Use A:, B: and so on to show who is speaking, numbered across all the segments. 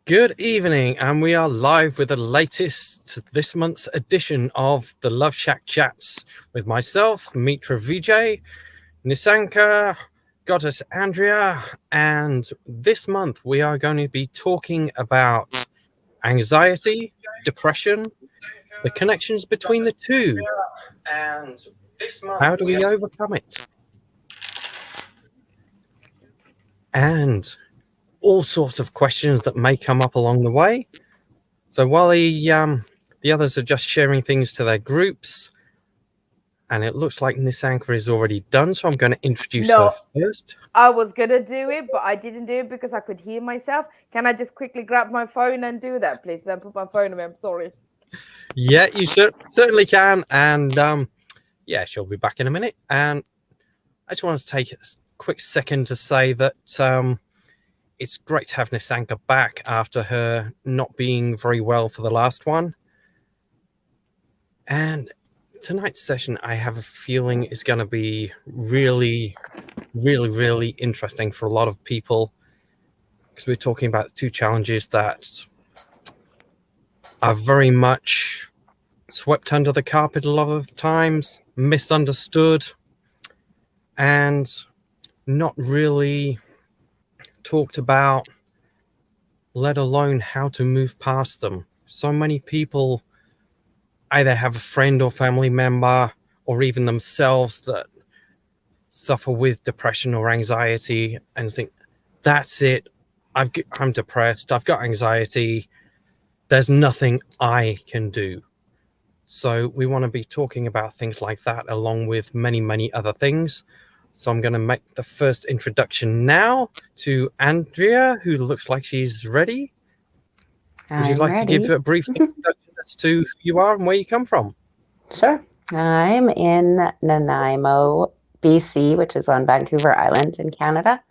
A: Good evening, and we are live with the latest this month's edition of the Love Shack Chats with myself, Mitra Nissanka, Goddess Andrea, and this month we are going to be talking about anxiety, depression, the connections between the two, and how do we overcome it, and all sorts of questions that may come up along the way. So while the others are just sharing things to their groups, and it looks like Nissanka is already done, so I'm going to introduce her
B: No,
A: first.
B: I was gonna do it, but I didn't do it because I could hear myself. Can I just quickly grab my phone and do that, please? Then put my phone away. I'm sorry.
A: Yeah, you certainly can, and yeah, she'll be back in a minute. And I just want to take a quick second to say that it's great to have Nissanka back after her not being very well for the last one. And tonight's session, I have a feeling, is going to be really, really, really interesting for a lot of people, because we're talking about two challenges that are very much swept under the carpet a lot of the times, misunderstood, and not really talked about, let alone how to move past them. So many people either have a friend or family member, or even themselves, that suffer with depression or anxiety and think, that's it, I'm depressed, I've got anxiety, there's nothing I can do. So we want to be talking about things like that, along with many, many other things. So I'm going to make the first introduction now to Andrea, who looks like she's ready. Would you
C: I'm
A: like to give
C: ready.
A: a brief introduction as to who you are and where you come from?
C: Sure. I'm in Nanaimo, BC, which is on Vancouver Island in Canada.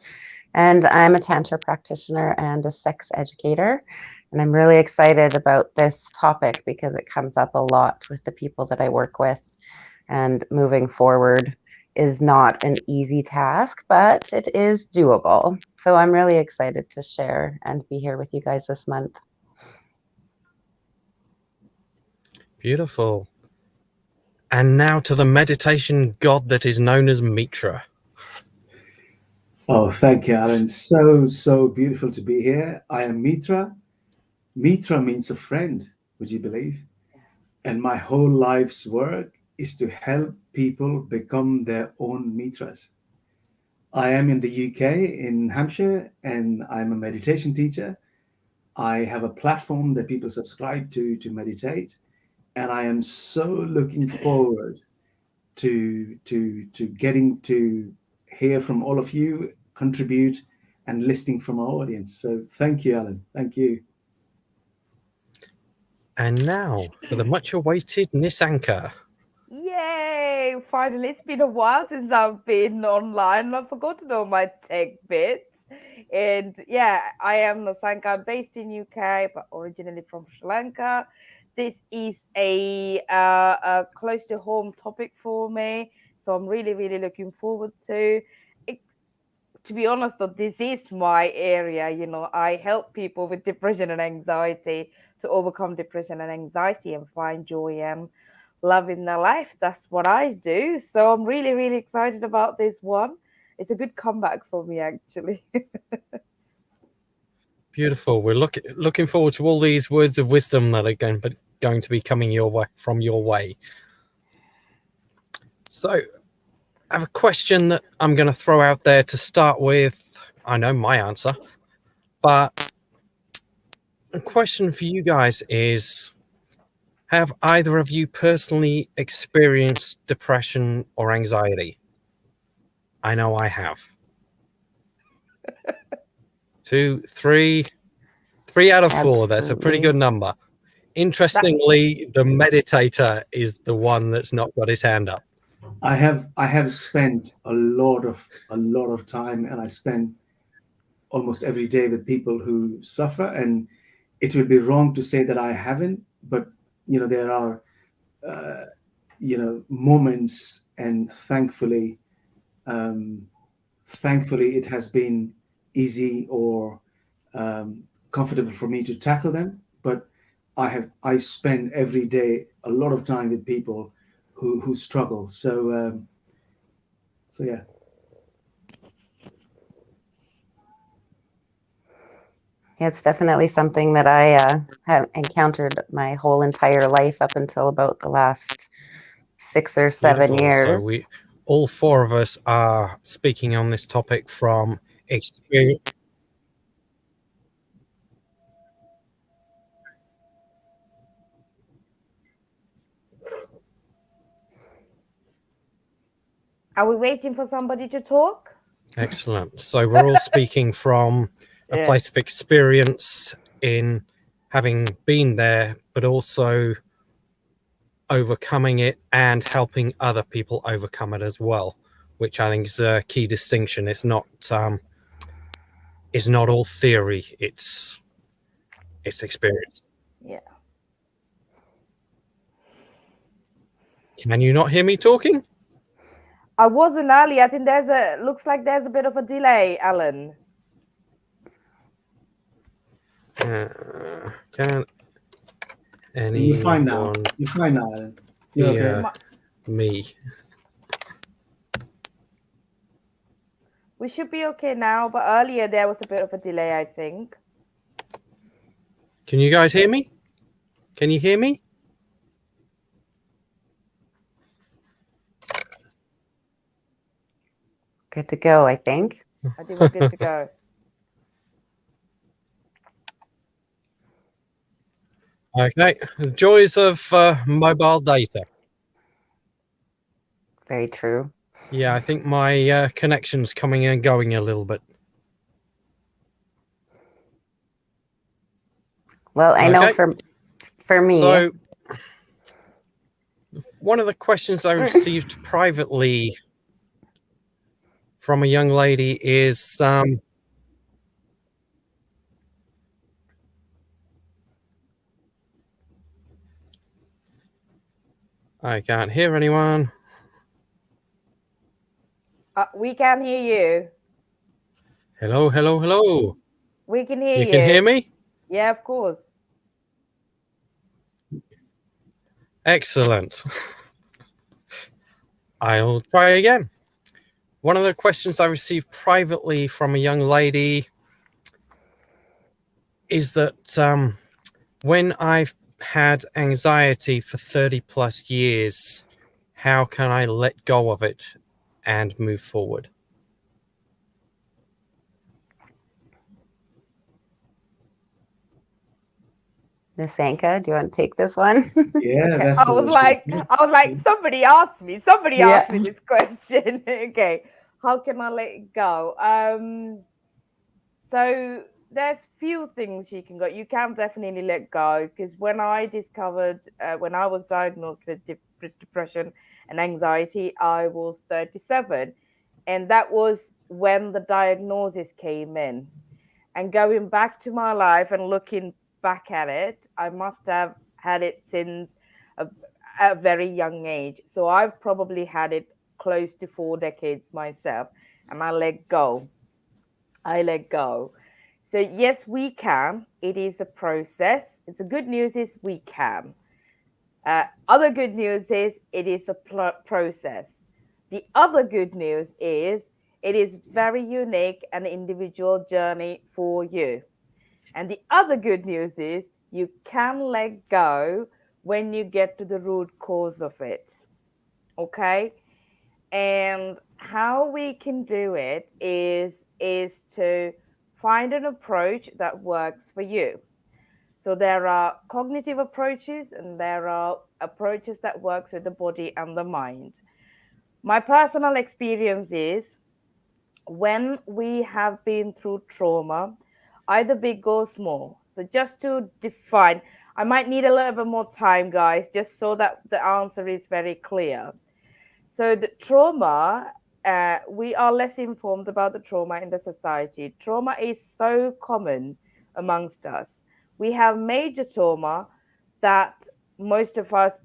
C: And I'm a Tantra practitioner and a sex educator. And I'm really excited about this topic because it comes up a lot with the people that I work with. And moving forward is not an easy task, but it is doable. So I'm really excited to share and be here with you guys this month.
A: Beautiful. And now to the meditation god that is known as Mitra.
D: Oh, thank you, Alan. So beautiful to be here. I am Mitra. Mitra means a friend, would you believe? And my whole life's work is to help people become their own Mitras. I am in the UK, in Hampshire, and I'm a meditation teacher. I have a platform that people subscribe to meditate, and I am so looking forward to getting to hear from all of you, contribute, and listening from our audience. So thank you, Alan. Thank you.
A: And now for the much awaited Nissanka.
B: Yay! Finally, it's been a while since I've been online. I've forgotten all my tech bits. And yeah, I am Nissanka. I'm based in UK, but originally from Sri Lanka. This is a close to home topic for me, so I'm really, really looking forward to it. To be honest, though, this is my area. I help people with depression and anxiety to overcome depression and anxiety and find joy and love in their life. That's what I do. So I'm really, really excited about this one. It's a good comeback for me, actually.
A: Beautiful. We're looking forward to all these words of wisdom that are going to be coming your way from your way. So I have a question that I'm going to throw out there to start with. I know my answer, but a question for you guys is, have either of you personally experienced depression or anxiety? I know I have. 2, 3 out of 4. That's a pretty
C: Absolutely.
A: good number. Interestingly, the meditator is the one that's not got his hand up.
D: I have spent a lot of time, and I spend almost every day with people who suffer, and it would be wrong to say that I haven't. But there are uh, moments, and thankfully it has been easy or comfortable for me to tackle them, but I spend every day a lot of time with people who struggle. So yeah.
C: It's definitely something that I have encountered my whole entire life up until about the last 6 or 7
A: Beautiful.
C: years.
A: So all four of us are speaking on this topic from experience.
B: Are we waiting for somebody to talk?
A: Excellent. So we're all speaking from a
B: Yeah.
A: place of experience in having been there, but also overcoming it and helping other people overcome it as well, which I think is a key distinction. It's not all theory. It's experience.
B: Yeah.
A: Can you not hear me talking?
B: I wasn't early. I think looks like there's a bit of a delay, Alan.
A: Can anyone
D: You're fine now. You're fine now, Alan. You're okay.
A: Me?
B: We should be okay now, but earlier there was a bit of a delay, I think.
A: Can you guys hear me? Can you hear me?
C: Good to go, I think.
B: I think we're good to go.
A: Okay, the joys of mobile data.
C: Very true.
A: Yeah, I think my connection's coming and going a little bit.
C: Well, I know for me.
A: So, one of the questions I received privately from a young lady is, I can't hear anyone.
B: We can hear you.
A: Hello, hello, hello.
B: We can hear you.
A: You can hear me?
B: Yeah, of course.
A: Excellent. I'll try again. One of the questions I received privately from a young lady is that when I've had anxiety for 30 plus years, how can I let go of it and move forward?
C: Nissanka, do you want to take this one?
D: Yeah,
B: Okay.
D: that's
B: I was like, somebody asked me this question. Okay, how can I let it go? So there's few things you can go. You can definitely let go, because when I was diagnosed with depression and anxiety, I was 37, and that was when the diagnosis came in. And going back to my life and looking back at it, I must have had it since a very young age. So I've probably had it close to 4 decades myself, and I let go. So yes, we can. It is a process. It's a good news is we can. Other good news is it is a process. The other good news is it is very unique and individual journey for you. And the other good news is you can let go when you get to the root cause of it. Okay? And how we can do it is to find an approach that works for you. So there are cognitive approaches and there are approaches that works with the body and the mind. My personal experience is when we have been through trauma, either big or small. So just to define, I might need a little bit more time, guys, just so that the answer is very clear. So the trauma, we are less informed about the trauma in the society. Trauma is so common amongst us. We have major trauma that most of us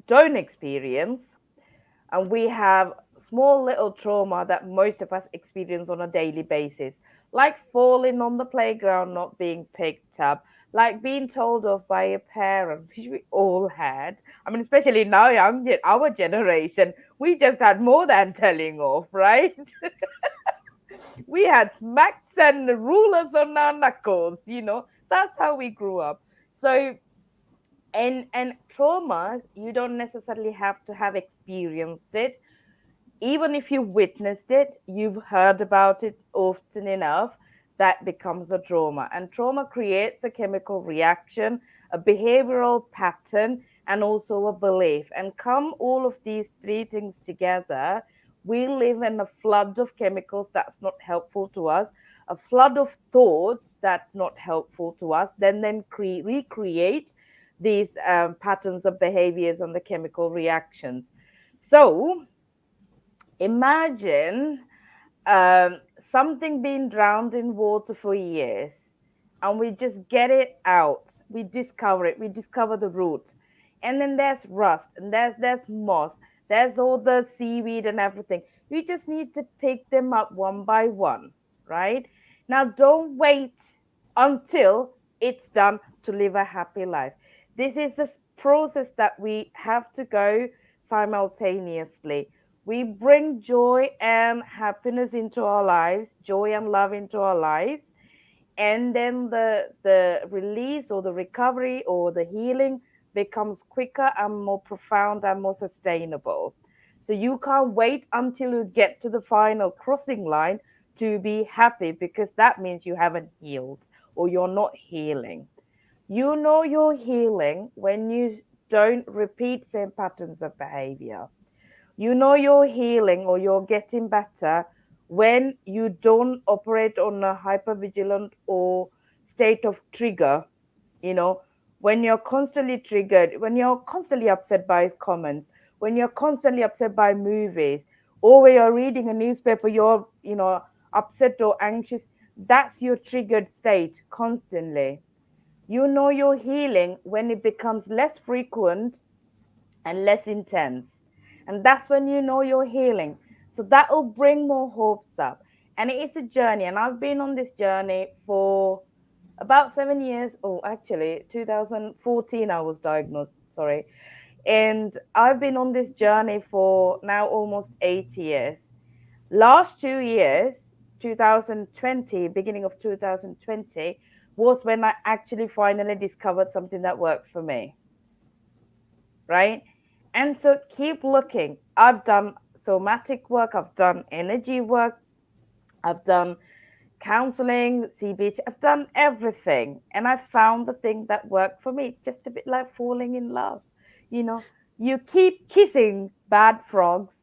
B: don't experience, and we have small little trauma that most of us experience on a daily basis, like falling on the playground, not being picked up, like being told off by a parent, which we all had. I mean, especially now, our generation, we just had more than telling off, right? We had smacks and rulers on our knuckles, That's how we grew up. So, and traumas, you don't necessarily have to have experienced it. Even if you witnessed it, you've heard about it often enough, that becomes a trauma. And trauma creates a chemical reaction, a behavioral pattern, and also a belief. And come all of these three things together, we live in a flood of chemicals that's not helpful to us, a flood of thoughts that's not helpful to us, then recreate these patterns of behaviors and the chemical reactions. So, imagine something being drowned in water for years, and we just get it out. We discover it. We discover the root, and then there's rust, and there's moss. There's all the seaweed and everything. You just need to pick them up one by one, right? Now, don't wait until it's done to live a happy life. This is a process that we have to go simultaneously. We bring joy and happiness into our lives, joy and love into our lives, and then the release or the recovery or the healing becomes quicker and more profound and more sustainable. So you can't wait until you get to the final crossing line to be happy, because that means you haven't healed or you're not healing. You know you're healing when you don't repeat same patterns of behavior. You know you're healing or you're getting better when you don't operate on a hypervigilant or state of trigger, you know, when you're constantly triggered, when you're constantly upset by his comments, when you're constantly upset by movies, or when you're reading a newspaper, you're, upset or anxious. That's your triggered state constantly. You know you're healing when it becomes less frequent and less intense. And that's when you know you're healing. So that will bring more hopes up. And it's a journey. And I've been on this journey for about 7 years. Oh, actually, 2014, I was diagnosed. Sorry. And I've been on this journey for now almost 8 years. Last 2 years, 2020, beginning of 2020, was when I actually finally discovered something that worked for me. Right. And so keep looking. I've done somatic work, I've done energy work, I've done counseling, CBT, I've done everything. And I found the thing that worked for me. It's just a bit like falling in love. You know, you keep kissing bad frogs,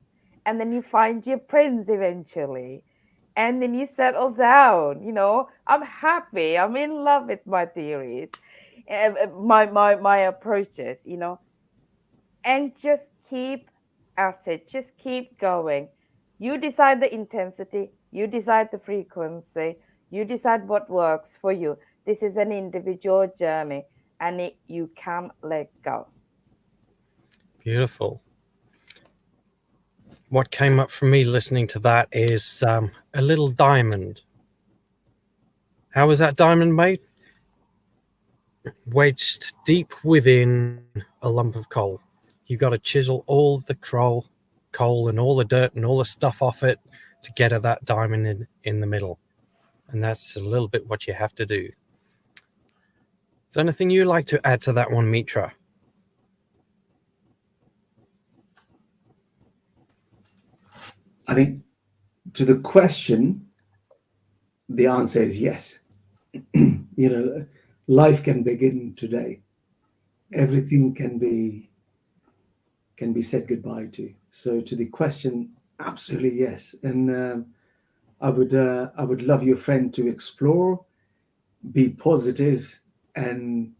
B: and then you find your prince eventually. And then you settle down. I'm happy. I'm in love with my theories, my approaches. And just keep at it. Just keep going. You decide the intensity, you decide the frequency, you decide what works for you. This is an individual journey, and you can let go.
A: Beautiful. What came up for me listening to that is a little diamond. How was that diamond made? Wedged deep within a lump of coal. You got to chisel all the coal and all the dirt and all the stuff off it to get at that diamond in the middle. And that's a little bit what you have to do. Is there anything you'd like to add to that one, Mitra?
D: I think to the question, the answer is yes. Life can begin today. Everything can be said goodbye to. So to the question, absolutely yes. And I would love your friend to explore, be positive, and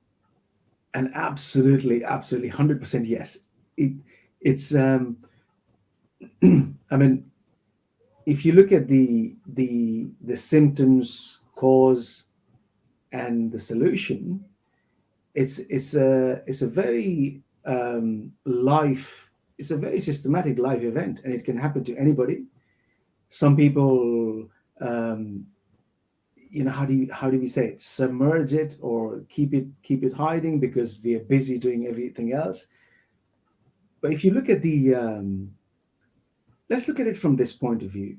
D: absolutely 100% yes. It's I mean, if you look at the symptoms, cause, and the solution, it's a very it's a very systematic life event, and it can happen to anybody. Some people how do we say it, submerge it or keep it hiding because we are busy doing everything else. But if you look at let's look at it from this point of view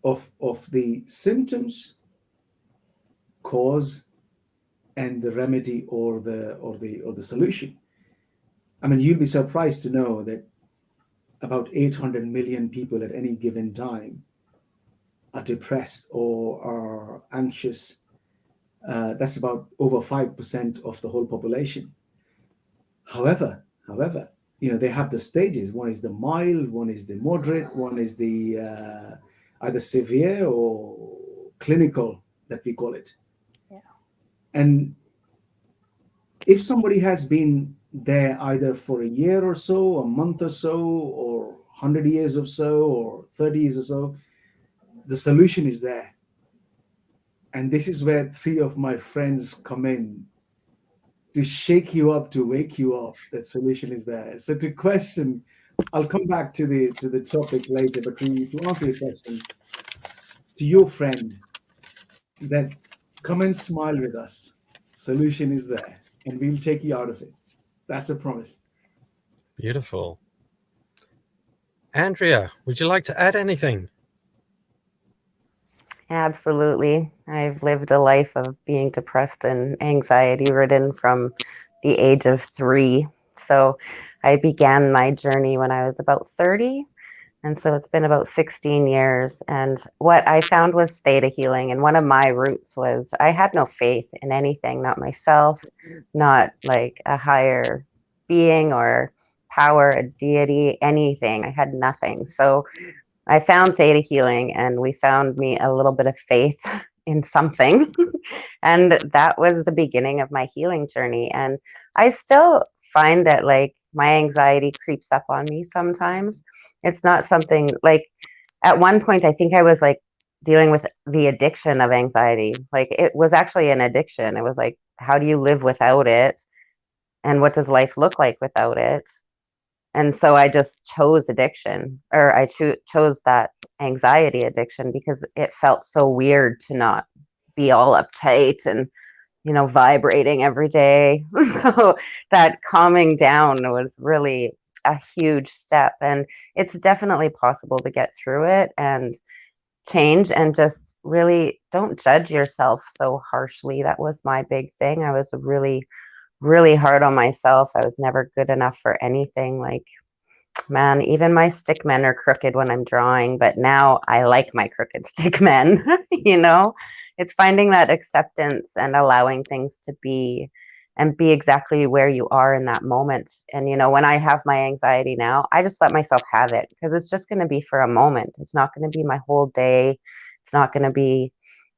D: of the symptoms, cause, and the remedy or the solution. I mean, you'll be surprised to know that about 800 million people at any given time are depressed or are anxious. That's about over 5% of the whole population. However, they have the stages. One is the mild, one is the moderate, one is the either severe or clinical, that we call it.
B: Yeah.
D: And if somebody has been there either for a year or so, a month or so, or 100 years or so, or 30 years or so, the solution is there. And this is where three of my friends come in to shake you up, to wake you up. That solution is there. So to question, I'll come back to the topic later, but to answer your question, to your friend, that come and smile with us. Solution is there, and we'll take you out of it. That's a promise.
A: Beautiful. Andrea, would you like to add anything?
C: Absolutely. I've lived a life of being depressed and anxiety ridden from the age of 3. So I began my journey when I was about 30. And so it's been about 16 years. And what I found was theta healing. And one of my roots was I had no faith in anything, not myself, not like a higher being or power, a deity, anything. I had nothing. So I found theta healing, and we found me a little bit of faith in something. And that was the beginning of my healing journey. And I still find that like my anxiety creeps up on me sometimes. It's not something like at one point, I think I was like dealing with the addiction of anxiety. Like it was actually an addiction. It was like, how do you live without it? And what does life look like without it? And so I just chose addiction, or I chose that anxiety addiction because it felt so weird to not be all uptight and, vibrating every day. So that calming down was really a huge step. And it's definitely possible to get through it and change, and just really don't judge yourself so harshly. That was my big thing. I was really, really hard on myself. I was never good enough for anything. Like, man, even my stick men are crooked when I'm drawing, but now I like my crooked stick men. It's finding that acceptance and allowing things to be, and be exactly where you are in that moment. And when I have my anxiety now, I just let myself have it, because it's just going to be for a moment. It's not going to be my whole day. It's not going to be,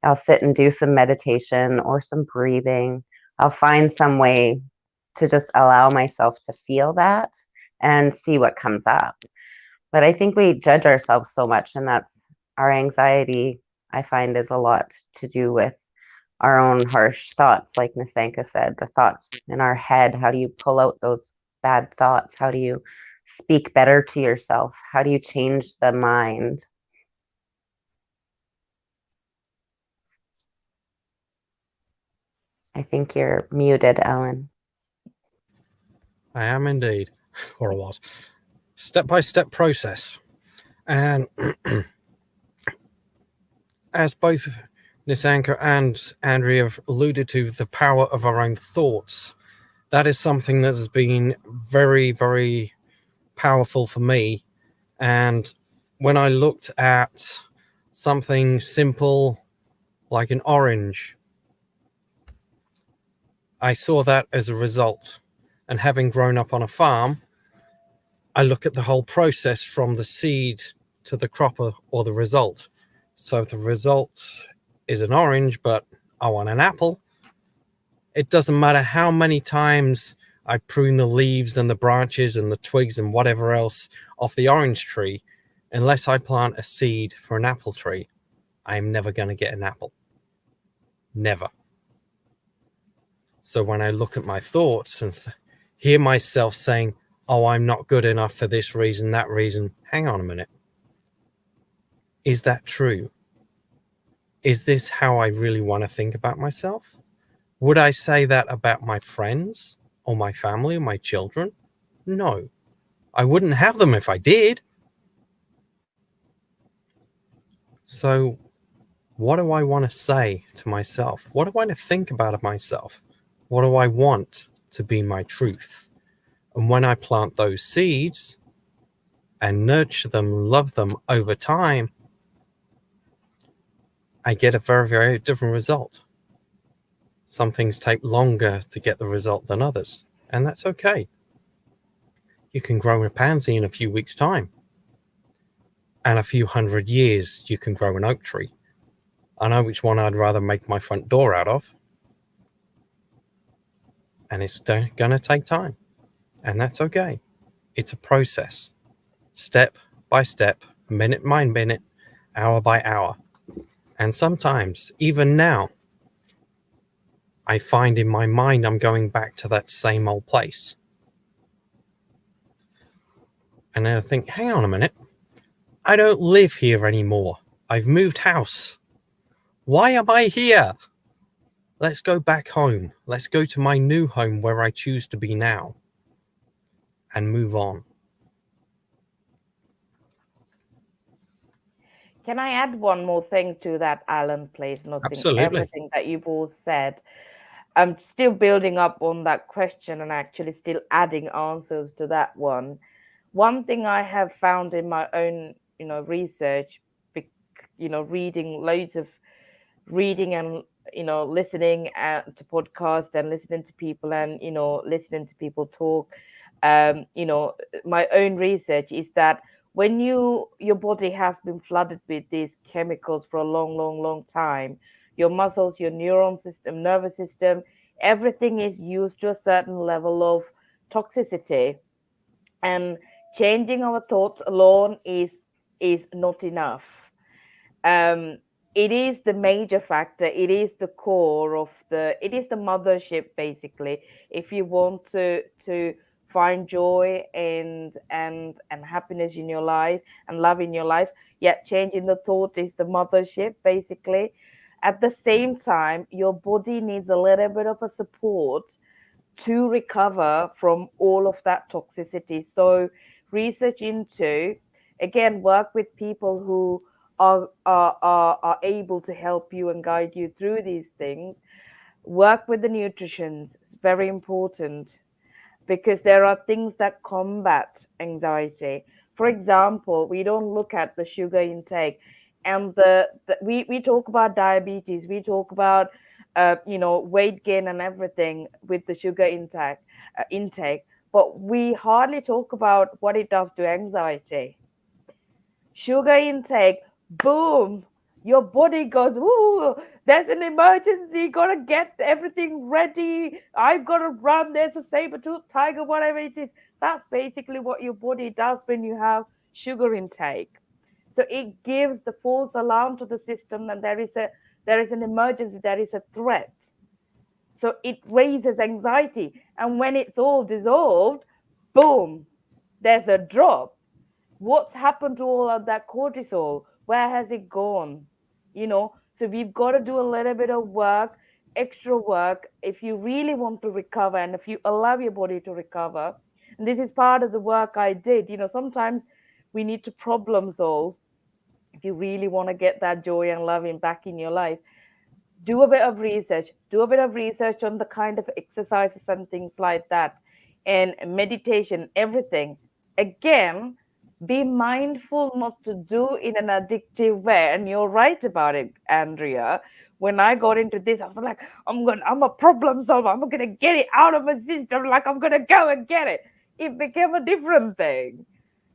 C: I'll sit and do some meditation or some breathing. I'll find some way to just allow myself to feel that and see what comes up. But I think we judge ourselves so much, and that's our anxiety, I find, is a lot to do with our own harsh thoughts. Like Nissanka said, the thoughts in our head. How do you pull out those bad thoughts? How do you speak better to yourself? How do you change the mind? I think you're muted, Ellen.
A: I am indeed, or I was. Step-by-step process. And as both Nissanka and Andrea have alluded to, the power of our own thoughts, that is something that has been very, very powerful for me. And when I looked at something simple like an orange, I saw that as a result. And having grown up on a farm, I look at the whole process from the seed to the crop or the result. So if the result is an orange, but I want an apple, it doesn't matter how many times I prune the leaves and the branches and the twigs and whatever else off the orange tree, unless I plant a seed for an apple tree, I am never going to get an apple. Never. So when I look at my thoughts and hear myself saying, oh, I'm not good enough for this reason, that reason, hang on a minute. Is that true? Is this how I really want to think about myself? Would I say that about my friends or my family or my children? No, I wouldn't have them if I did. So what do I want to say to myself? What do I want to think about myself? What do I want to be my truth? And when I plant those seeds and nurture them, love them over time, I get a very, very different result. Some things take longer to get the result than others, and that's okay. You can grow a pansy in a few weeks' time, and a few hundred years you can grow an oak tree. I know which one I'd rather make my front door out of, and it's going to take time, and that's okay. It's a process, step by step, minute by minute, hour by hour. And sometimes, even now, I find in my mind I'm going back to that same old place. And then I think, hang on a minute, I don't live here anymore. I've moved house. Why am I here? Let's go back home. Let's go to my new home where I choose to be now and move on.
B: Can I add one more thing to that, Alan, please? Noting
A: Absolutely.
B: everything that you've all said. I'm still building up on that question and actually still adding answers to that one. One thing I have found in my own, research, reading and listening to podcasts and listening to people and listening to people talk. My own research is that when your body has been flooded with these chemicals for a long, long, long time, your muscles, your neuron system, nervous system, everything is used to a certain level of toxicity, and changing our thoughts alone is not enough. um it is the major factor, it is the core of it is the mothership, basically. If you want to find joy and happiness in your life and love in your life, yet changing the thought is the mothership, basically. At the same time, your body needs a little bit of a support to recover from all of that toxicity. So research into, again, work with people who are able to help you and guide you through these things. Work with the nutritions. It's very important because there are things that combat anxiety. For example, we don't look at the sugar intake, and we talk about diabetes, we talk about weight gain and everything with the sugar intake, but we hardly talk about what it does to anxiety. Sugar intake, boom, your body goes, ooh, there's an emergency, gotta get everything ready. I've got to run. There's a saber-toothed tiger, whatever it is. That's basically what your body does when you have sugar intake. So it gives the false alarm to the system that there is an emergency, there is a threat. So it raises anxiety. And when it's all dissolved, boom, there's a drop. What's happened to all of that cortisol? Where has it gone? So we've got to do a little bit of work, extra work, if you really want to recover and if you allow your body to recover. And this is part of the work I did. Sometimes we need to problem solve if you really want to get that joy and loving back in your life. Do a bit of research, on the kind of exercises and things like that, and meditation, everything. Again, be mindful not to do in an addictive way. And you're right about it, Andrea. When I got into this, I was like, I'm a problem solver, I'm gonna get it out of my system, like I'm gonna go and get it. It became a different thing.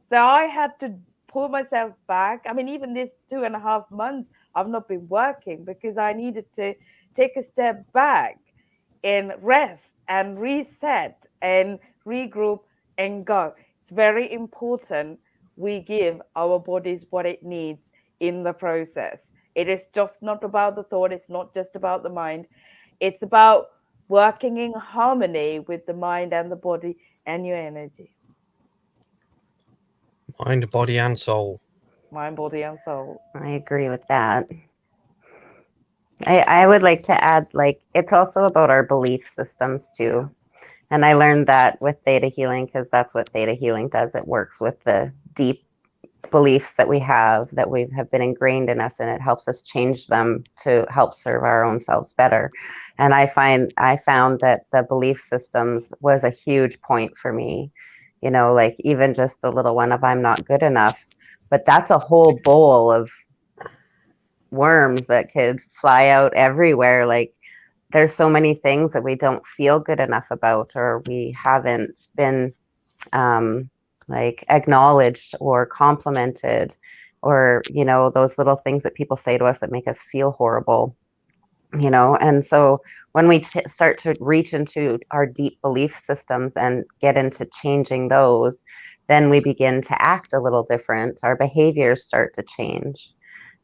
B: So I had to pull myself back. I mean, even this 2.5 months, I've not been working because I needed to take a step back and rest and reset and regroup and go. It's very important we give our bodies what it needs in the process. It is just not about the thought, it's not just about the mind. It's about working in harmony with the mind and the body and your energy.
A: Mind, body, and soul.
B: Mind, body, and soul.
C: I agree with that. I would like to add, like, it's also about our belief systems too. And I learned that with theta healing, because that's what theta healing does. It works with the deep beliefs that we have been ingrained in us, and it helps us change them to help serve our own selves better. And I found that the belief systems was a huge point for me, you know, like even just the little one of I'm not good enough, but that's a whole bowl of worms that could fly out everywhere. Like there's so many things that we don't feel good enough about, or we haven't been like acknowledged or complimented, or, you know, those little things that people say to us that make us feel horrible, you know. And so when we start to reach into our deep belief systems and get into changing those, then we begin to act a little different. Our behaviors start to change.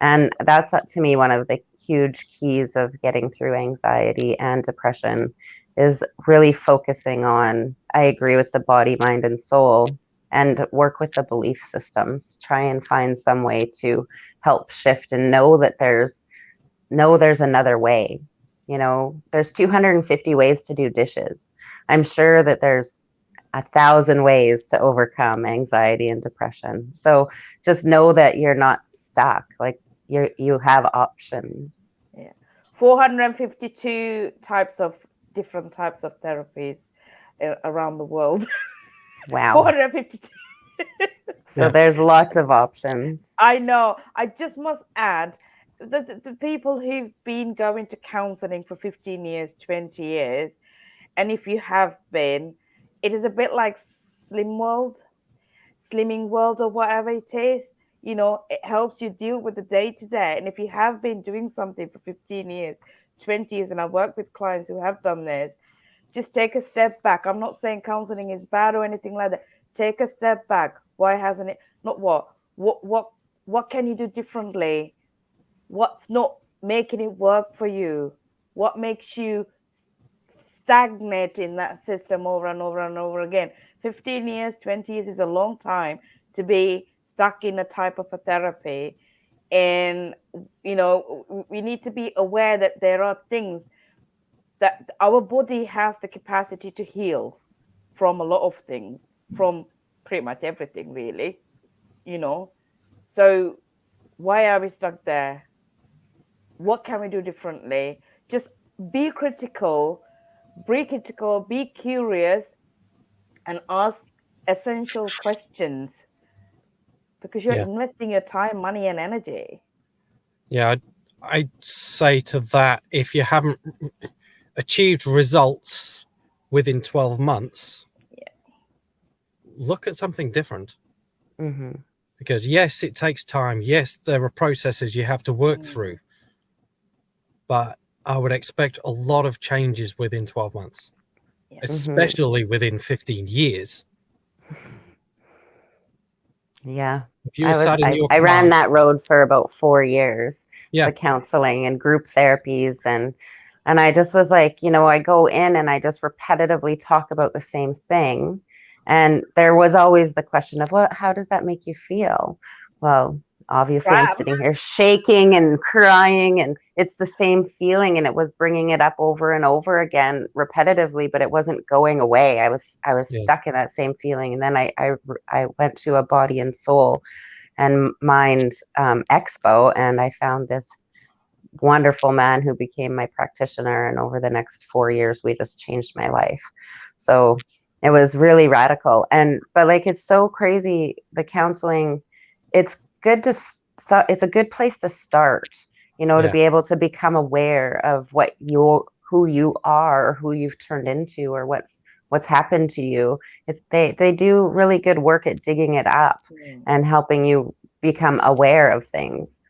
C: And that's to me one of the huge keys of getting through anxiety and depression, is really focusing on, I agree with the body, mind, and soul, and work with the belief systems. Try and find some way to help shift and know that there's another way. You know, there's 250 ways to do dishes. I'm sure that there's 1,000 ways to overcome anxiety and depression. So just know that you're not stuck. Like you have options.
B: Yeah. 452 different types of therapies around the world.
C: Wow.
B: 452.
C: So there's lots of options.
B: I know. I just must add the people who've been going to counseling for 15 years, 20 years, and if you have been, it is a bit like Slimming World, or whatever it is. You know, it helps you deal with the day to day. And if you have been doing something for 15 years, 20 years, and I work with clients who have done this, just take a step back. I'm not saying counseling is bad or anything like that. Take a step back. Why hasn't it? Not what can you do differently? What's not making it work for you? What makes you stagnate in that system over and over and over again? 15 years, 20 years is a long time to be stuck in a type of a therapy. And, you know, we need to be aware that there are things that our body has the capacity to heal from a lot of things, from pretty much everything, really, you know. So why are we stuck there? What can we do differently? Just be critical, be curious, and ask essential questions, because you're investing your time, money, and energy.
A: Yeah, I'd say to that, if you haven't achieved results within 12 months, look at something different.
C: Mm-hmm.
A: Because yes, it takes time. Yes, there are processes you have to work through. But I would expect a lot of changes within 12 months, especially within 15 years.
C: Yeah.
A: If you sat in your
C: I
A: car,
C: ran that road for about 4 years,
A: Yeah.
C: the counseling and group therapies. And I just was like, you know, I go in and I just repetitively talk about the same thing. And there was always the question of, well, how does that make you feel? Well, obviously I'm sitting here shaking and crying, and it's the same feeling, and it was bringing it up over and over again repetitively, but it wasn't going away. I was stuck in that same feeling. And then I went to a body and soul and mind expo, and I found this wonderful man who became my practitioner, and over the next 4 years we just changed my life. So it was really radical. But like, it's so crazy, the counseling, it's a good place to start, you know, to be able to become aware of who you are, or who you've turned into, or what's happened to you. They do really good work at digging it up and helping you become aware of things.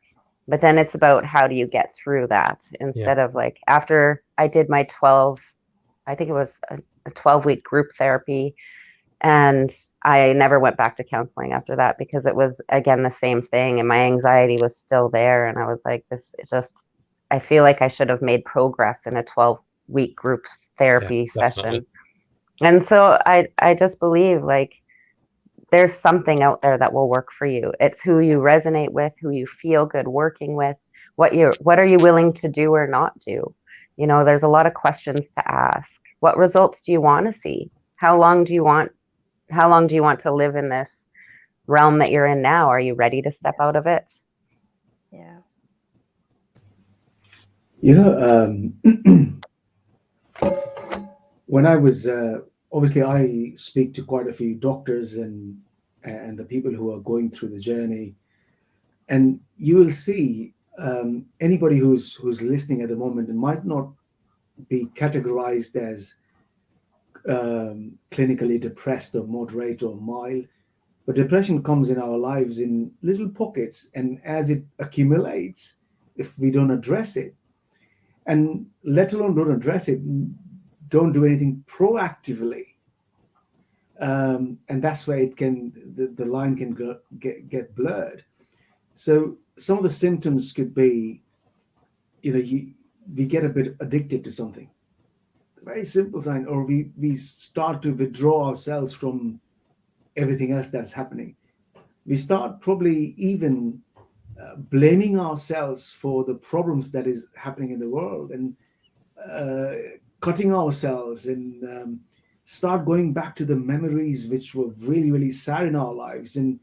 C: But then it's about, how do you get through that, instead of like, after I did my 12-week group therapy, and I never went back to counseling after that, because it was, again, the same thing, and my anxiety was still there. And I was like, I feel like I should have made progress in a 12-week group therapy session. And so I just believe, like, there's something out there that will work for you. It's who you resonate with, who you feel good working with, what are you willing to do or not do? You know, there's a lot of questions to ask. What results do you want to see? How long do you want to live in this realm that you're in now? Are you ready to step out of it?
B: Yeah.
D: You know, when I was obviously I speak to quite a few doctors and the people who are going through the journey, and you will see anybody who's listening at the moment and might not be categorized as clinically depressed or moderate or mild, but depression comes in our lives in little pockets, and as it accumulates, if we don't address it, and let alone don't address it, don't do anything proactively, and that's where it can the line can get blurred. So some of the symptoms could be, we get a bit addicted to something, very simple sign, or we start to withdraw ourselves from everything else that's happening. We start probably even blaming ourselves for the problems that is happening in the world, and cutting ourselves, and start going back to the memories which were really, really sad in our lives, and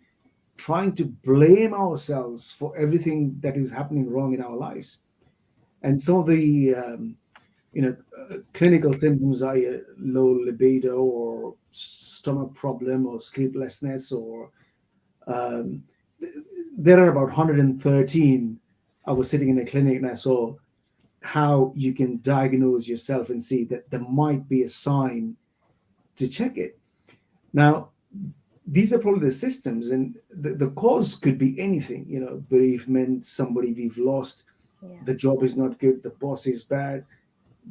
D: trying to blame ourselves for everything that is happening wrong in our lives. And some of the clinical symptoms are low libido, or stomach problem, or sleeplessness, or um, there are about 113. I was sitting in a clinic and I saw how you can diagnose yourself and see that there might be a sign to check it. Now, these are probably the systems, and the cause could be anything, bereavement, somebody we've lost, the job is not good, the boss is bad,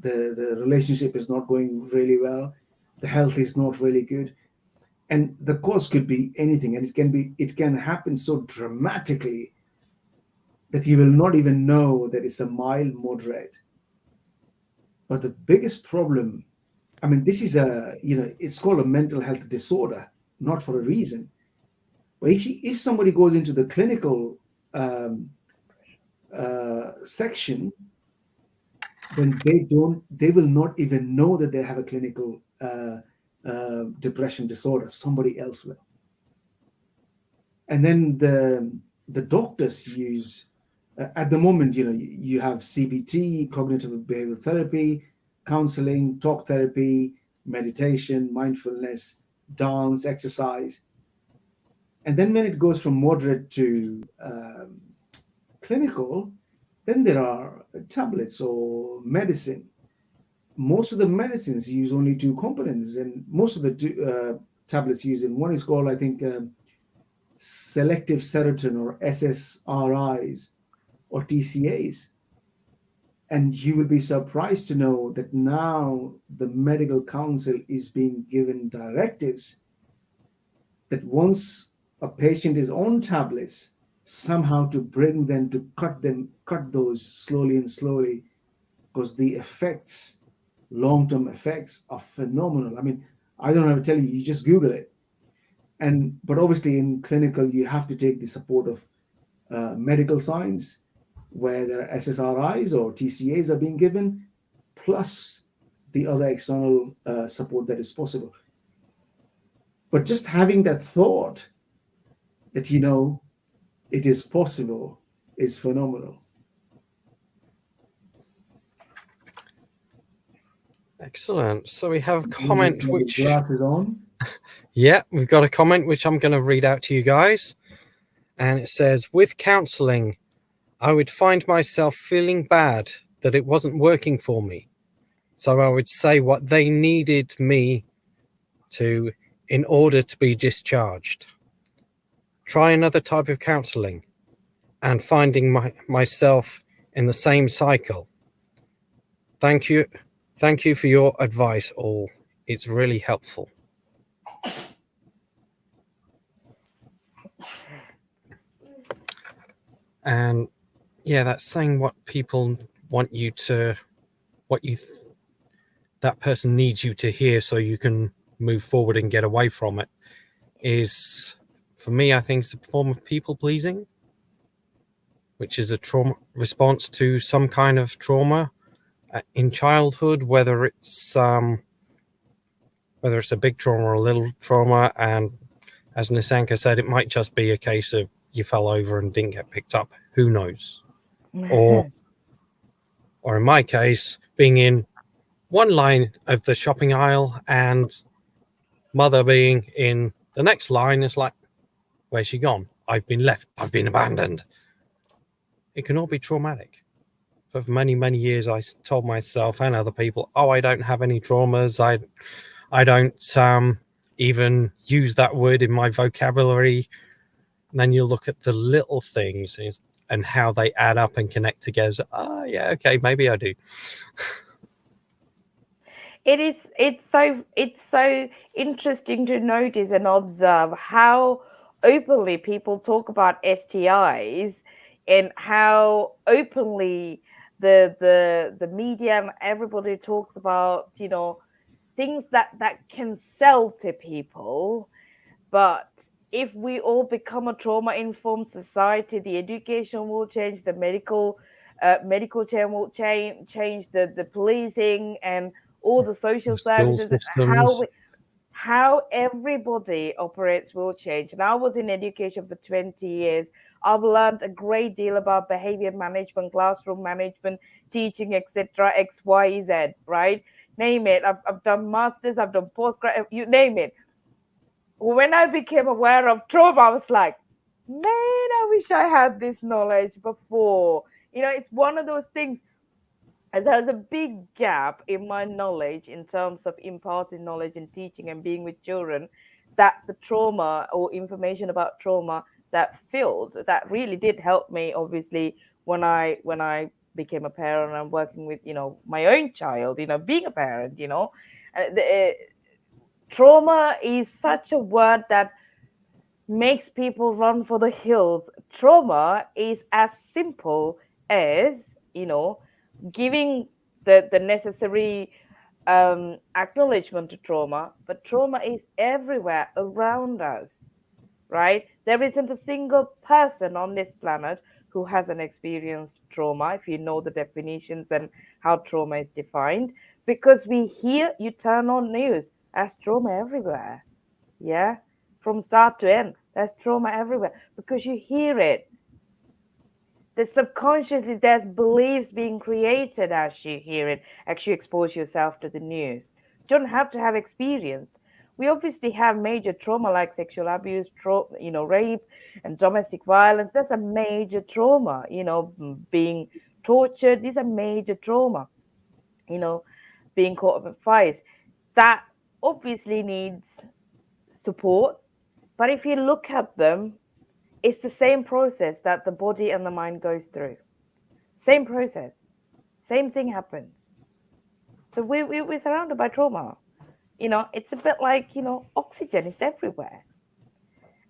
D: the relationship is not going really well, the health is not really good. And the cause could be anything, and it can happen so dramatically that you will not even know that it's a mild, moderate. But the biggest problem, I mean, this is it's called a mental health disorder, not for a reason. But if somebody goes into the clinical section, then they will not even know that they have a clinical depression disorder. Somebody else will. And then the doctors use, at the moment, you have CBT, cognitive behavioral therapy, counseling, talk therapy, meditation, mindfulness, dance, exercise. And then when it goes from moderate to clinical, then there are tablets or medicine. Most of the medicines use only two components, and most of the tablets use in one is called, I think, selective serotonin, or SSRIs, or TCAs. And you will be surprised to know that now the medical council is being given directives that once a patient is on tablets, somehow to bring them to cut those slowly and slowly, because the effects, long-term effects, are phenomenal. I mean, I don't have to tell you, you just Google it. But obviously in clinical, you have to take the support of medical science, where there are SSRIs or TCAs are being given, plus the other external support that is possible. But just having that thought that, it is possible is phenomenal.
A: Excellent. So we have a comment which...
D: Glasses on.
A: Yeah, we've got a comment which I'm going to read out to you guys. And it says, with counseling, I would find myself feeling bad that it wasn't working for me. So I would say what they needed me to in order to be discharged. Try another type of counseling and finding myself in the same cycle. Thank you. Thank you for your advice, all. It's really helpful. And yeah, that's saying what people want you to, that person needs you to hear so you can move forward and get away from it, is, for me, I think it's a form of people pleasing. which is a trauma response to some kind of trauma in childhood, whether it's a big trauma or a little trauma. And as Nissanka said, it might just be a case of you fell over and didn't get picked up. Who knows? Or in my case, being in one line of the shopping aisle and mother being in the next line is like, where's she gone? I've been left. I've been abandoned. It can all be traumatic. For many, many years, I told myself and other people, oh, I don't have any traumas. I don't even use that word in my vocabulary. And then you look at the little things and how they add up and connect together. Oh, yeah, okay, maybe I do.
B: It's so interesting to notice and observe how openly people talk about STIs and how openly the media and everybody talks about, you know, things that can sell to people. But if we all become a trauma informed society, the education will change, the medical chain will change, the policing and all the social
A: The school
B: services,
A: systems.
B: how everybody operates will change. And I was in education for 20 years. I've learned a great deal about behavior management, classroom management, teaching, etc., X, Y, Z, right? Name it. I've done masters, I've done postgrad, you name it. When I became aware of trauma, I was like, man, I wish I had this knowledge before. You know, it's one of those things. As there's a big gap in my knowledge in terms of imparting knowledge and teaching and being with children, that the trauma or information about trauma that filled, that really did help me, obviously, when I became a parent and working with, you know, my own child, you know, being a parent, you know. Trauma is such a word that makes people run for the hills. Trauma is as simple as, you know, giving the necessary acknowledgement to trauma, but trauma is everywhere around us, right? There isn't a single person on this planet who hasn't experienced trauma, if you know the definitions and how trauma is defined, because we hear, you turn on news, there's trauma everywhere. Yeah, from start to end, there's trauma everywhere because you hear it. The subconsciously there's beliefs being created as you hear it, as you expose yourself to the news. You don't have to have experienced. We obviously have major trauma like sexual abuse, you know, rape and domestic violence. That's a major trauma. You know, being tortured. These are major trauma. You know, being caught up in fires. That obviously needs support. But if you look at them, it's the same process that the body and the mind goes through. Same process, same thing happens. So we're surrounded by trauma. You know, it's a bit like, you know, oxygen is everywhere.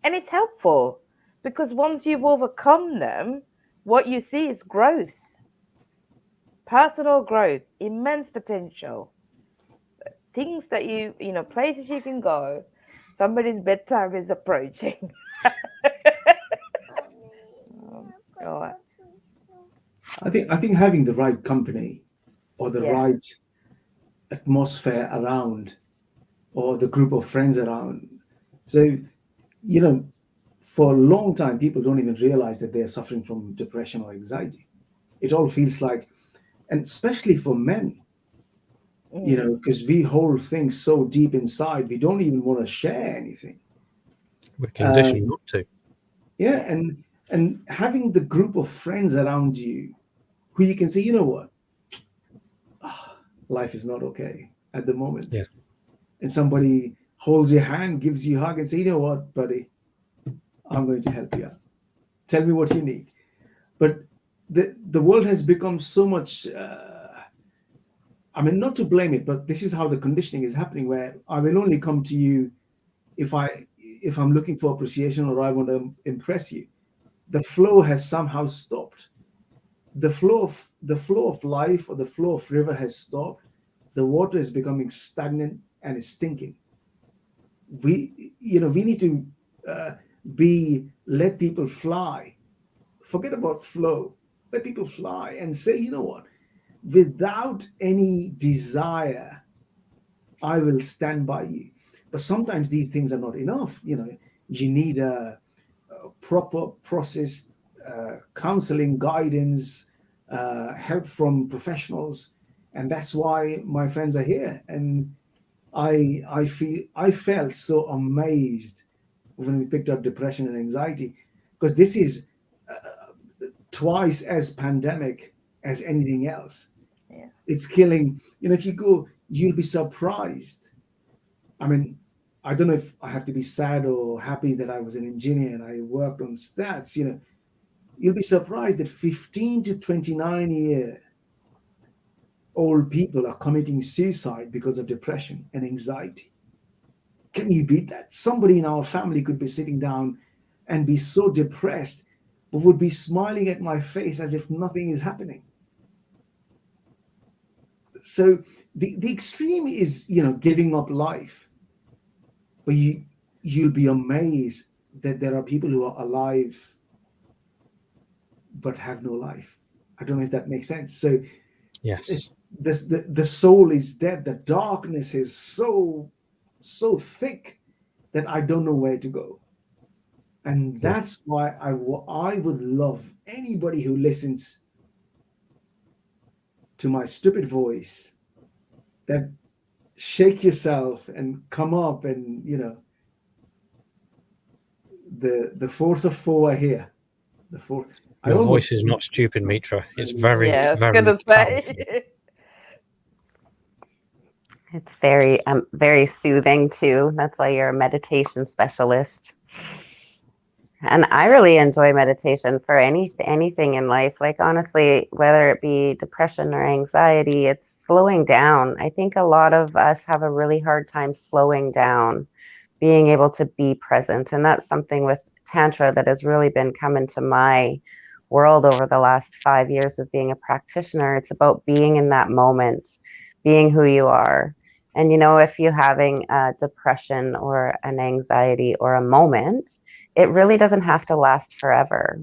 B: And it's helpful because once you've overcome them, what you see is growth, personal growth, immense potential, things that you know, places you can go. Somebody's bedtime is approaching. Oh,
D: I think having the right company or the
B: yeah.
D: right atmosphere around or the group of friends around. So, you know, for a long time, people don't even realize that they're suffering from depression or anxiety. It all feels like, and especially for men, you know, because we hold things so deep inside, we don't even want to share anything.
A: We're conditioned not to.
D: Yeah, and having the group of friends around you who you can say, you know what, life is not okay at the moment.
A: Yeah.
D: And somebody holds your hand, gives you a hug, and say, you know what, buddy, I'm going to help you out. Tell me what you need. But the world has become so much. I mean, not to blame it, but this is how the conditioning is happening. Where I will only come to you if I'm looking for appreciation or I want to impress you. The flow has somehow stopped. The flow of life or the flow of river has stopped. The water is becoming stagnant and is stinking. We need to be let people fly Forget about flow. Let people fly and say, you know what? Without any desire, I will stand by you. But sometimes these things are not enough. You need a proper processed counseling, guidance, help from professionals, and that's why my friends are here. And I felt so amazed when we picked up depression and anxiety, because this is twice as pandemic as anything else.
B: Yeah.
D: It's killing. If you go, you'll be surprised. I mean, I don't know if I have to be sad or happy that I was an engineer and I worked on stats. You'll be surprised that 15 to 29-year-old people are committing suicide because of depression and anxiety. Can you beat that? Somebody in our family could be sitting down and be so depressed, but would be smiling at my face as if nothing is happening. So the extreme is, giving up life. But you'll be amazed that there are people who are alive but have no life. I don't know if that makes sense. So
A: Yes.
D: the soul is dead. The darkness is so thick that I don't know where to go. And that's why I would love anybody who listens to my stupid voice, that shake yourself and come up, and the force of four are here. The force.
A: Your voice is not stupid, Mitra. It's very,
B: Yeah, I was
A: very
B: gonna
A: powerful.
B: say.
C: It's very soothing too. That's why you're a meditation specialist. And I really enjoy meditation for anything in life. Like, honestly, whether it be depression or anxiety, it's slowing down. I think a lot of us have a really hard time slowing down, being able to be present. And that's something with Tantra that has really been coming to my world over the last 5 years of being a practitioner. It's about being in that moment, being who you are. And, if you're having a depression or an anxiety or a moment, it really doesn't have to last forever.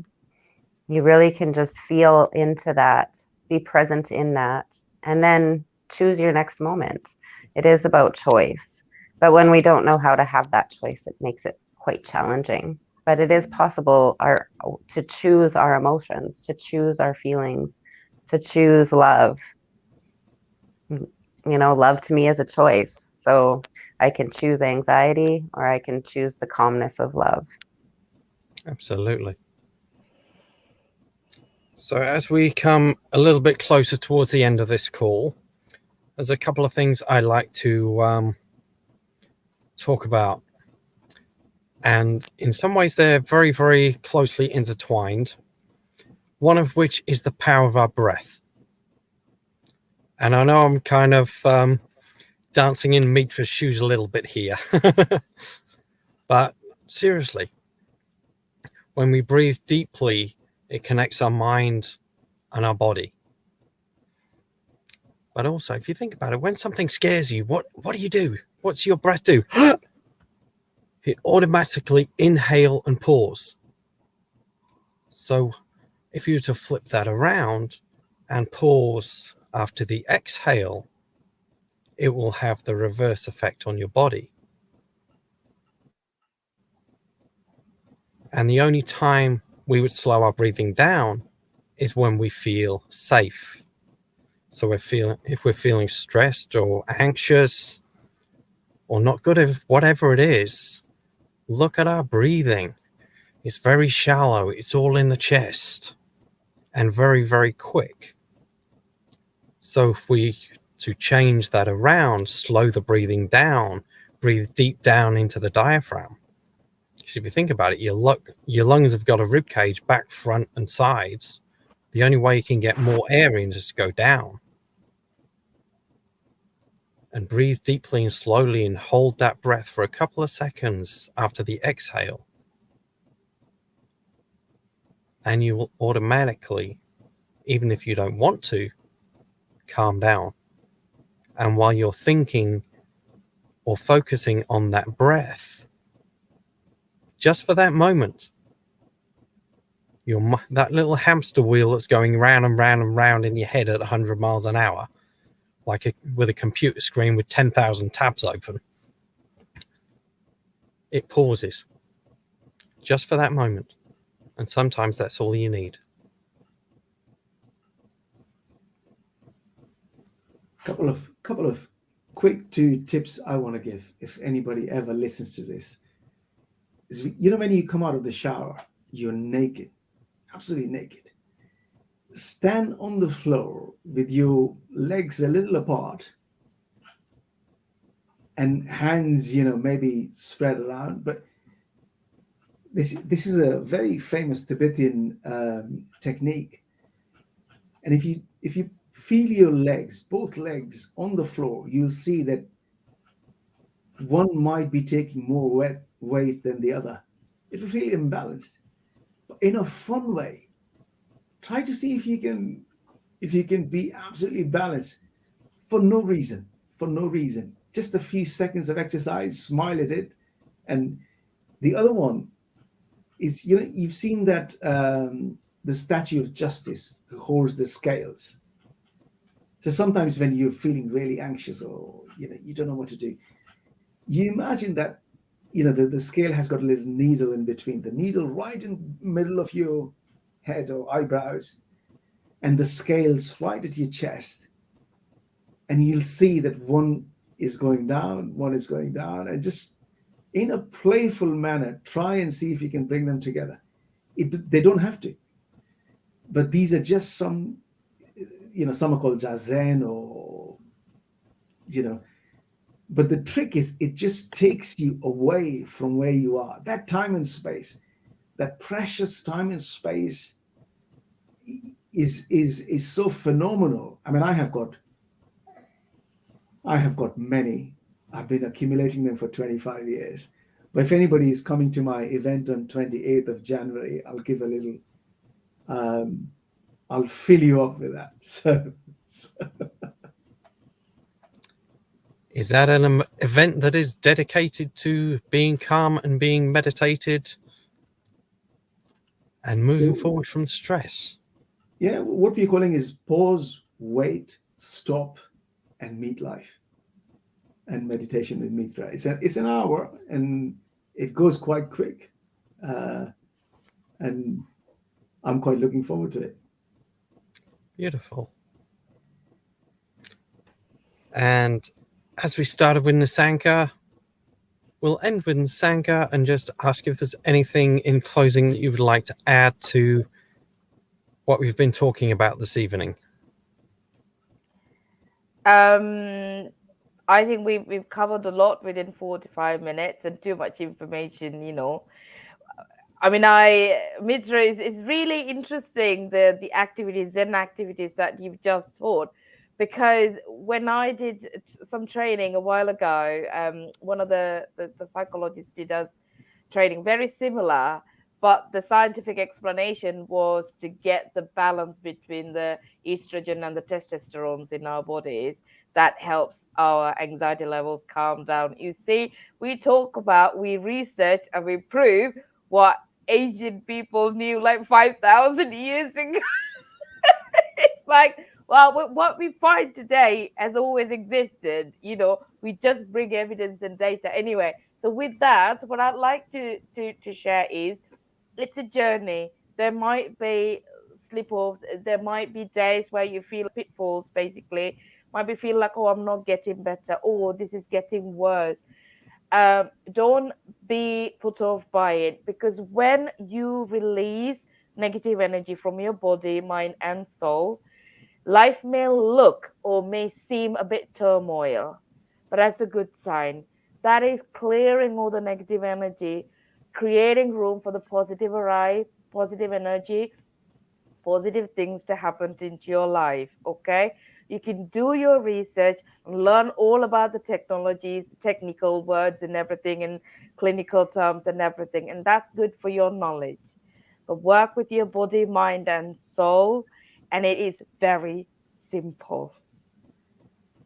C: You really can just feel into that, be present in that, and then choose your next moment. It is about choice. But when we don't know how to have that choice, it makes it quite challenging. But it is possible to choose our emotions, to choose our feelings, to choose love. Love to me is a choice. So I can choose anxiety, or I can choose the calmness of love.
A: Absolutely. So as we come a little bit closer towards the end of this call, there's a couple of things I like to talk about. And in some ways, they're very, very closely intertwined. One of which is the power of our breath. And I know I'm kind of dancing in Mitra's shoes a little bit here. But seriously, when we breathe deeply, it connects our mind and our body. But also, if you think about it, when something scares you, what do you do? What's your breath do? It automatically inhale and pause. So if you were to flip that around and pause after the exhale, it will have the reverse effect on your body. And the only time we would slow our breathing down is when we feel safe. So if we're feeling stressed or anxious or not good at whatever it is, look at our breathing. It's very shallow. It's all in the chest and very, very quick. So if we to change that around, slow the breathing down, breathe deep down into the diaphragm. Because if you think about it, your lungs have got a rib cage back, front, and sides. The only way you can get more air in is to go down. And breathe deeply and slowly and hold that breath for a couple of seconds after the exhale. And you will automatically, even if you don't want to, calm down. And while you're thinking or focusing on that breath, just for that moment, that little hamster wheel that's going round and round and round in your head at 100 miles an hour, with a computer screen with 10,000 tabs open. It pauses just for that moment, and sometimes that's all you need.
D: Couple of quick 2 tips I want to give if anybody ever listens to this is, when you come out of the shower, you're naked, absolutely naked. Stand on the floor with your legs a little apart and hands, maybe spread around. But this is a very famous Tibetan technique. And if you feel your legs, both legs on the floor, you'll see that one might be taking more weight than the other. It will feel imbalanced. But in a fun way, try to see if you can be absolutely balanced for no reason. For no reason. Just a few seconds of exercise, smile at it. And the other one is, you've seen that the Statue of Justice who holds the scales. So sometimes when you're feeling really anxious, or you don't know what to do, you imagine that the scale has got a little needle in between, the needle right in the middle of your head or eyebrows, and the scales right at your chest, and you'll see that one is going down, one is going down, and just in a playful manner try and see if you can bring them together. They don't have to, but these are just some are called zazen, or but the trick is, it just takes you away from where you are. That time and space, that precious time and space is so phenomenal. I mean, I have got many. I've been accumulating them for 25 years. But if anybody is coming to my event on 28th of January, I'll give a little, I'll fill you up with that. So.
A: Is that an event that is dedicated to being calm and being meditated and moving forward from stress?
D: Yeah, what we're calling is pause, wait, stop, and meet life. And meditation with Mitra. It's an hour, and it goes quite quick. And I'm quite looking forward to it.
A: Beautiful. And as we started with Nissanka, we'll end with Nissanka and just ask if there's anything in closing that you would like to add to what we've been talking about this evening.
B: I think we've covered a lot within 45 minutes, and too much information, I mean, Mitra, is really interesting, the activities, Zen activities that you've just taught, because when I did some training a while ago, one of the psychologists did us training very similar, but the scientific explanation was to get the balance between the estrogen and the testosterones in our bodies. That helps our anxiety levels calm down. You see, we research and we prove what Asian people knew like 5,000 years ago. It's like, well, what we find today has always existed. We just bring evidence and data anyway. So with that, what I'd like to share is, it's a journey. There might be slip-offs. There might be days where you feel pitfalls, basically. Might be feel like, oh, I'm not getting better. Oh, this is getting worse. Don't be put off by it, because when you release negative energy from your body, mind, and soul, life may look or may seem a bit turmoil, but that's a good sign. That is clearing all the negative energy, creating room for the positive arrive, positive energy, positive things to happen into your life. Okay, you can do your research and learn all about the technologies, technical words and everything, and clinical terms and everything, and that's good for your knowledge. But work with your body, mind, and soul, and it is very simple.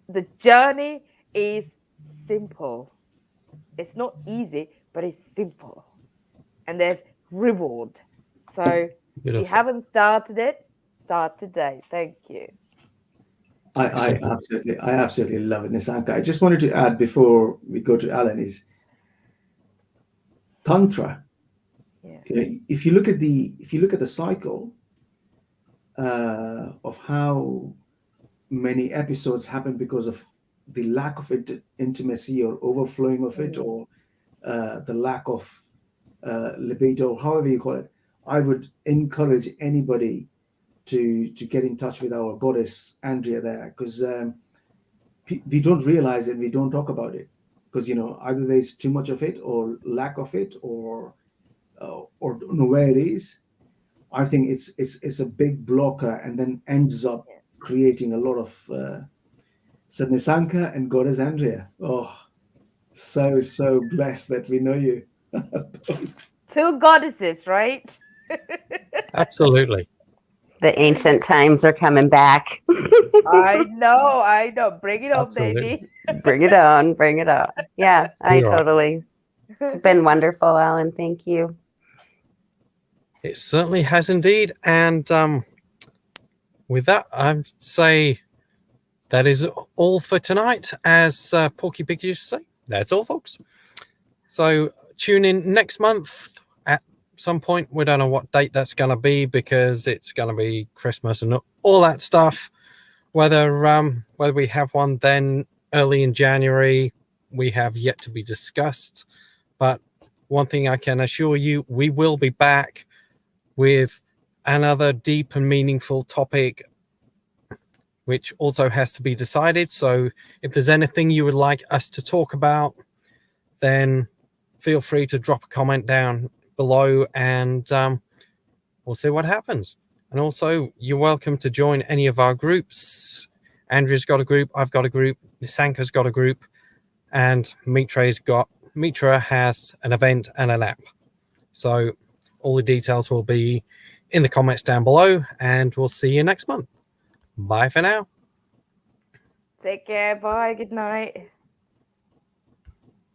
B: The journey is simple. It's not easy, but it's simple, and there's reward. So If you
A: Beautiful.
B: haven't started it, start today. Thank you.
D: I absolutely love it, Nissanka. I just wanted to add before we go to Alan is Tantra.
B: Yeah.
D: If you look at the cycle of how many episodes happen because of the lack of intimacy or overflowing of it, or the lack of libido, however you call it, I would encourage anybody to get in touch with our goddess Andrea there, because we don't realize it, we don't talk about it, because either there's too much of it or lack of it, or don't know where it is. I think it's a big blocker, and then ends up creating a lot of so Nissanka and goddess Andrea. Oh, so blessed that we know you.
B: Two goddesses, right?
A: Absolutely.
C: The ancient times are coming back.
B: I know. Bring it on,
A: Absolutely.
B: baby.
C: Bring it on, bring it on. Yeah, I
A: We are.
C: totally. It's been wonderful, Alan. Thank you.
A: It certainly has indeed. And with that, I'd say that is all for tonight. As Porky Pig used to say, that's all, folks. So tune in next month at some point. We don't know what date that's going to be, because it's going to be Christmas and all that stuff. Whether we have one then early in January, we have yet to be discussed. But one thing I can assure you, we will be back with another deep and meaningful topic, which also has to be decided. So if there's anything you would like us to talk about, then feel free to drop a comment down below, and we'll see what happens. And also, you're welcome to join any of our groups. Andrea's got a group, I've got a group, Nissanka's got a group, and Mitra has an event and an app. So all the details will be in the comments down below, and we'll see you next month. Bye for now.
B: Take care. Bye. Good night.